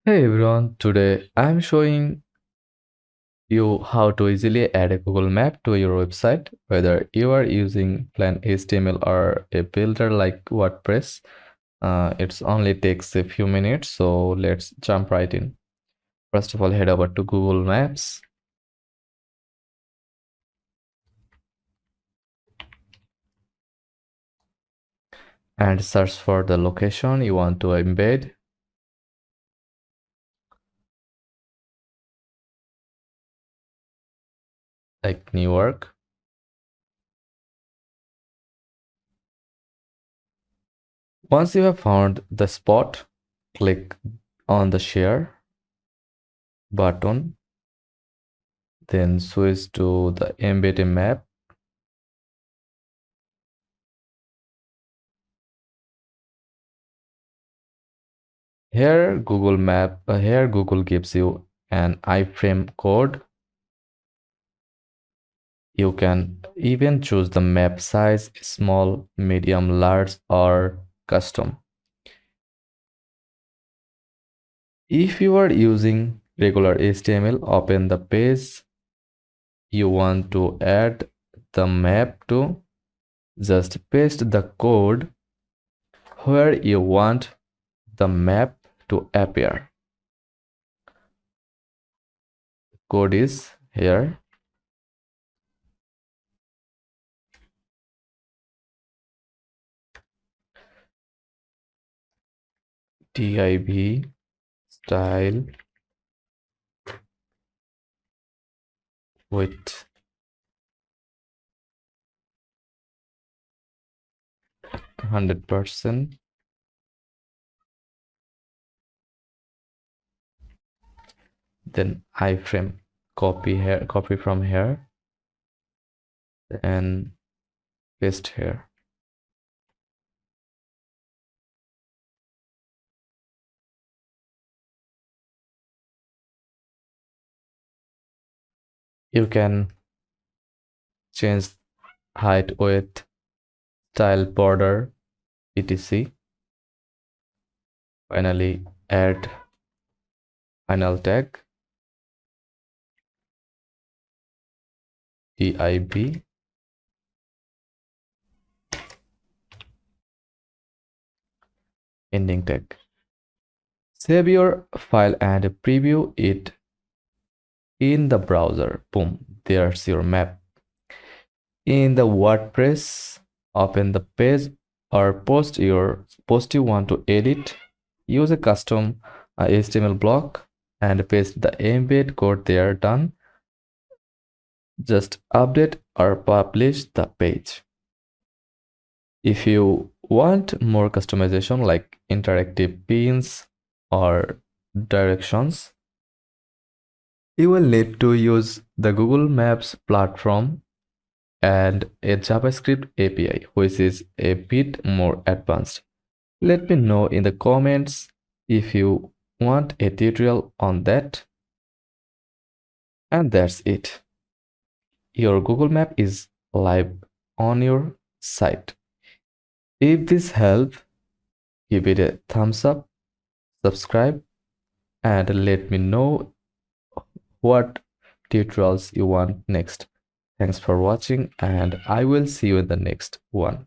Hey everyone, today I'm showing you how to easily add a Google Map to your website, whether you are using plain HTML or a builder like WordPress. It only takes a few minutes, so let's jump right in. First of all, head over to Google Maps and search for the location you want to embed, like Newark. Once you have found the spot, click on the share button, then switch to the embed map. Here Google gives you an iframe code. You can even choose the map size, small, medium, large, or custom. If you are using regular HTML, open the page you want to add the map to. Just paste the code where you want the map to appear. Code is here. div style width 100%. Then iframe, copy from here and paste here. You can change height, width, style, border, etc. Finally, add final tag div ending tag. Save your file and preview it in the browser. Boom, there's your map. In the WordPress, open the page or post you want to edit. Use a custom HTML block and paste the embed code there. Done. Just update or publish the page. If you want more customization like interactive pins or directions, you will need to use the Google Maps platform and a JavaScript API, which is a bit more advanced. Let me know in the comments if you want a tutorial on that. And that's it. Your Google Map is live on your site. If this helped, give it a thumbs up, subscribe, and let me know what tutorials you want next. Thanks for watching, and I will see you in the next one.